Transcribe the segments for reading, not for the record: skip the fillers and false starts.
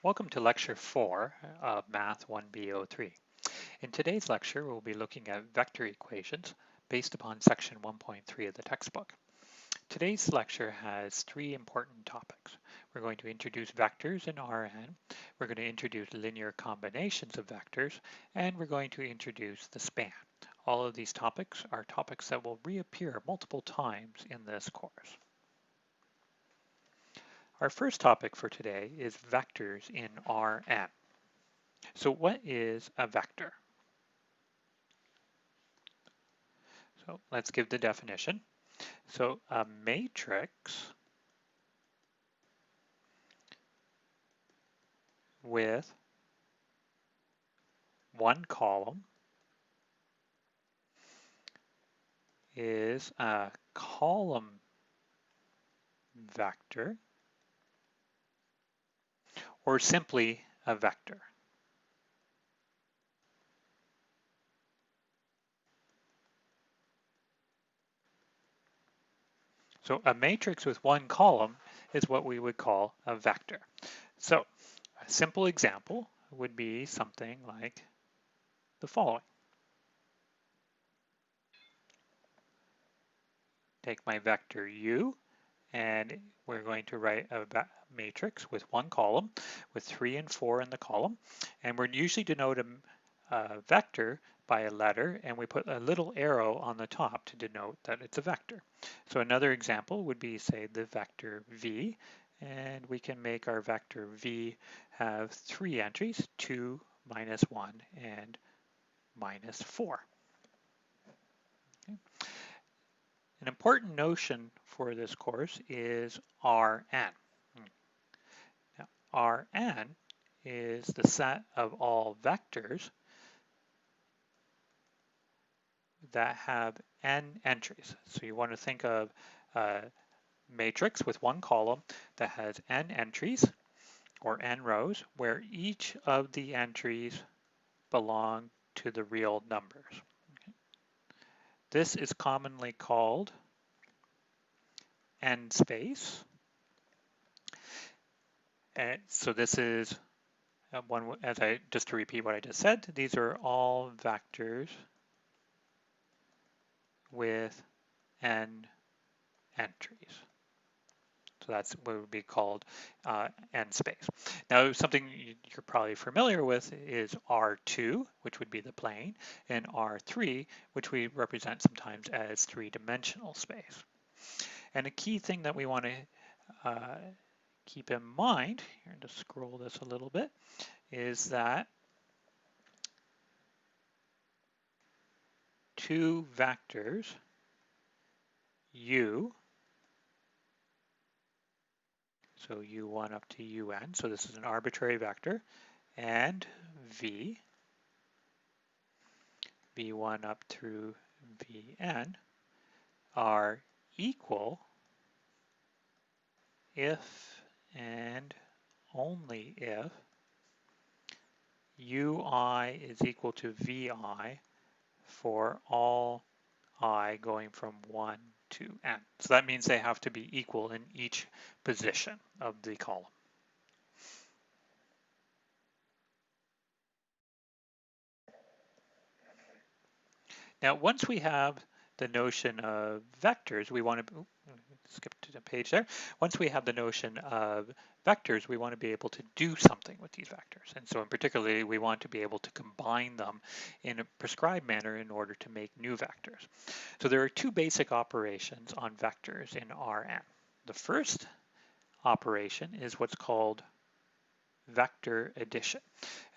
Welcome to Lecture 4 of Math 1B03. In today's lecture, we'll be looking at vector equations based upon Section 1.3 of the textbook. Today's lecture has three important topics. We're going to introduce vectors in Rn, we're going to introduce linear combinations of vectors, and we're going to introduce the span. All of these topics are topics that will reappear multiple times in this course. Our first topic for today is vectors in Rn. So what is a vector? So let's give the definition. So a matrix with one column is a column vector, or simply a vector. So a matrix with one column is what we would call a vector. So a simple example would be something like the following. Take my vector u, and we're going to write a matrix with one column with 3 and 4 in the column, and we're usually denote a vector by a letter, and we put a little arrow on the top to denote that it's a vector. So another example would be, say, the vector v, and we can make our vector v have 3 entries, 2, minus 1, and minus 4. Okay. An important notion for this course is Rn. Now, Rn is the set of all vectors that have n entries. So you want to think of a matrix with one column that has n entries, or n rows, where each of the entries belong to the real numbers. Okay. This is commonly called n space. And so this is one, just to repeat what I just said, these are all vectors with n entries. So that's what would be called n space. Now, something you're probably familiar with is R2, which would be the plane, and R3, which we represent sometimes as three-dimensional space. And a key thing that we want to keep in mind, here, to scroll this a little bit, is that two vectors, u, so u1 up to un, so this is an arbitrary vector, and v, v1 up through vn, are equal if and only if ui is equal to vi for all I going from 1 to n. So that means they have to be equal in each position of the column. Now, once we have the notion of vectors, we want to skip to the page there. Once we have the notion of vectors, we want to be able to do something with these vectors. And so in particular, we want to be able to combine them in a prescribed manner in order to make new vectors. So there are two basic operations on vectors in Rn. The first operation is what's called vector addition.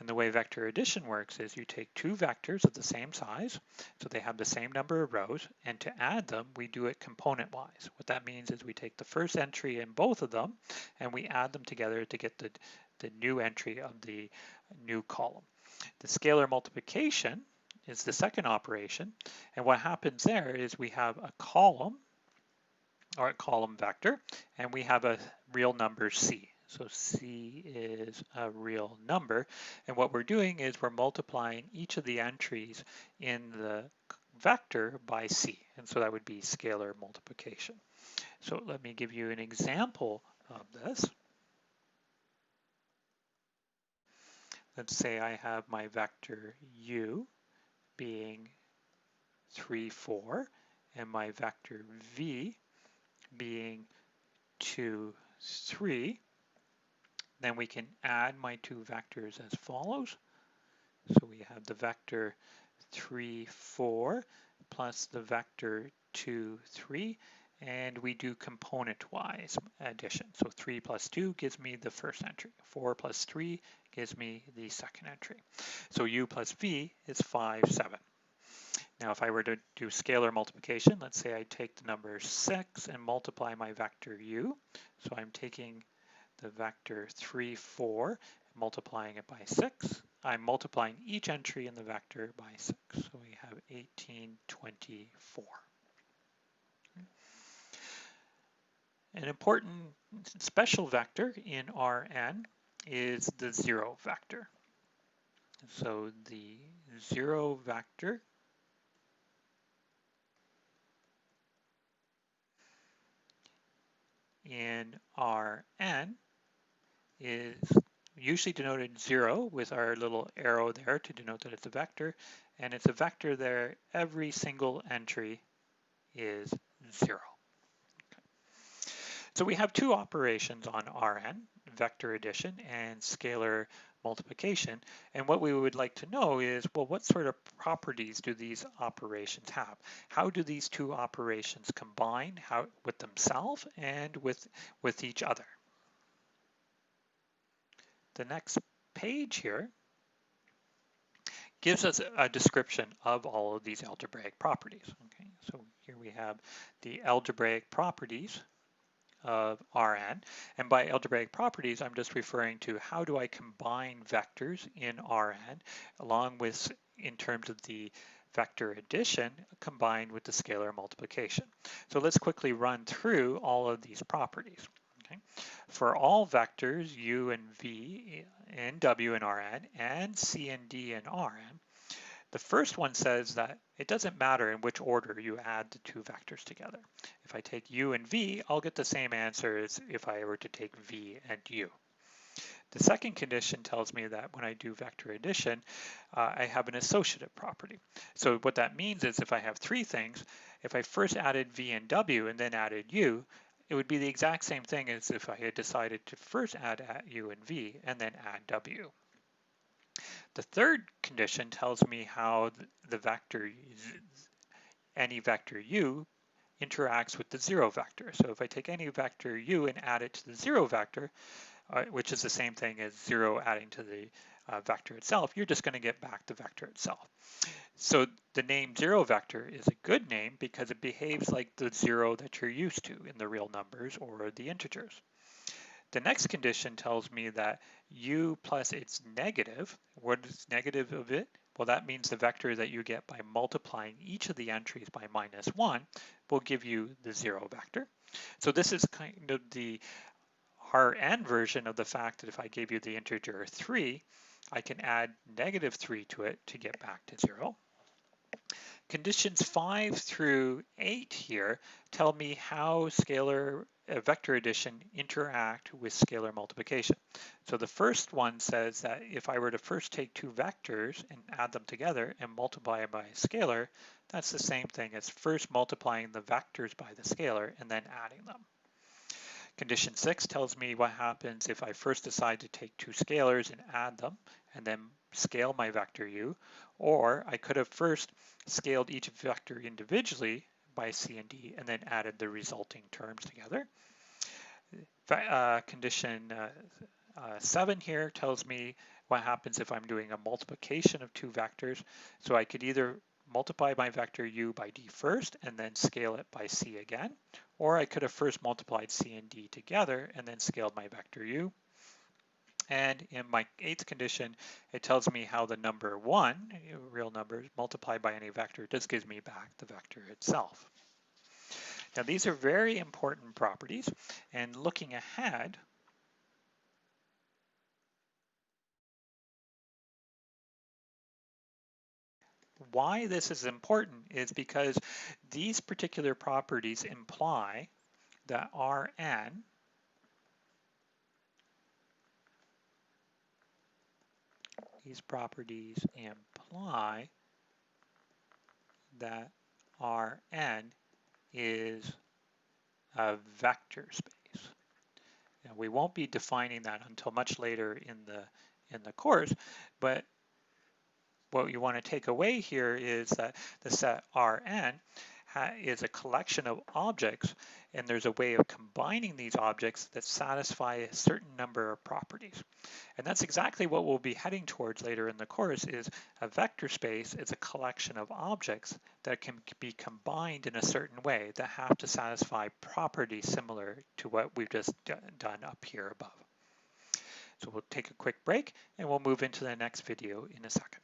And the way vector addition works is you take two vectors of the same size, so they have the same number of rows, and to add them, we do it component-wise. What that means is we take the first entry in both of them, and we add them together to get the new entry of the new column. The scalar multiplication is the second operation, and what happens there is we have a column, or a column vector, and we have a real number c. So c is a real number, and what we're doing is we're multiplying each of the entries in the vector by c, and so that would be scalar multiplication. So let me give you an example of this. let's say I have my vector u being 3, 4, and my vector v being 2, 3, then we can add my two vectors as follows. So we have the vector 3, 4 plus the vector 2, 3, and we do component-wise addition. So 3 plus 2 gives me the first entry. 4 plus 3 gives me the second entry. So u plus v is 5, 7. Now if I were to do scalar multiplication, let's say I take the number 6 and multiply my vector u. So I'm taking the vector 3, 4, multiplying it by 6. I'm multiplying each entry in the vector by 6. So we have 18, 24. An important special vector in Rn is the 0 vector. So the 0 vector in Rn is usually denoted 0 with our little arrow there to denote that it's a vector, and it's a vector there. Every single entry is 0. Okay. So we have two operations on Rn, vector addition and scalar multiplication, and what we would like to know is, well, what sort of properties do these operations have? How do these two operations combine with themselves and with each other? The next page here gives us a description of all of these algebraic properties. Okay, so here we have the algebraic properties of Rn, and by algebraic properties I'm just referring to how do I combine vectors in Rn along with, in terms of the vector addition, combined with the scalar multiplication. So let's quickly run through all of these properties. Okay. For all vectors u and v in w in Rn and c and d in Rn, the first one says that it doesn't matter in which order you add the two vectors together. If I take u and v, I'll get the same answer as if I were to take v and u. The second condition tells me that when I do vector addition, I have an associative property. So what that means is if I have three things, if I first added v and w and then added u, it would be the exact same thing as if I had decided to first add u and v and then add w. The third condition tells me how the vector, any vector u, interacts with the 0 vector. So if I take any vector u and add it to the 0 vector, which is the same thing as 0 adding to the vector itself, you're just going to get back the vector itself. So the name 0 vector is a good name because it behaves like the 0 that you're used to in the real numbers or the integers. The next condition tells me that u plus its negative. What is negative of it? Well, that means the vector that you get by multiplying each of the entries by -1 will give you the 0 vector. So this is kind of the Rn version of the fact that if I gave you the integer 3, I can add -3 to it to get back to 0. Conditions 5 through 8 here tell me how scalar vector addition interact with scalar multiplication. So the first one says that if I were to first take two vectors and add them together and multiply by a scalar, that's the same thing as first multiplying the vectors by the scalar and then adding them. Condition 6 tells me what happens if I first decide to take two scalars and add them and then scale my vector u, or I could have first scaled each vector individually by c and d and then added the resulting terms together. Condition 7 here tells me what happens if I'm doing a multiplication of two vectors. So I could either multiply my vector u by d first and then scale it by c again, or I could have first multiplied c and d together and then scaled my vector u. And in my 8th condition, it tells me how the number 1, real numbers, multiplied by any vector, just gives me back the vector itself. Now these are very important properties, and looking ahead, why this is important is because these particular properties imply that Rn these properties imply that Rn is a vector space. Now, we won't be defining that until much later in the course, but what you want to take away here is that the set Rn is a collection of objects, and there's a way of combining these objects that satisfy a certain number of properties. And that's exactly what we'll be heading towards later in the course. Is a vector space is a collection of objects that can be combined in a certain way that have to satisfy properties similar to what we've just done up here above. So we'll take a quick break and we'll move into the next video in a second.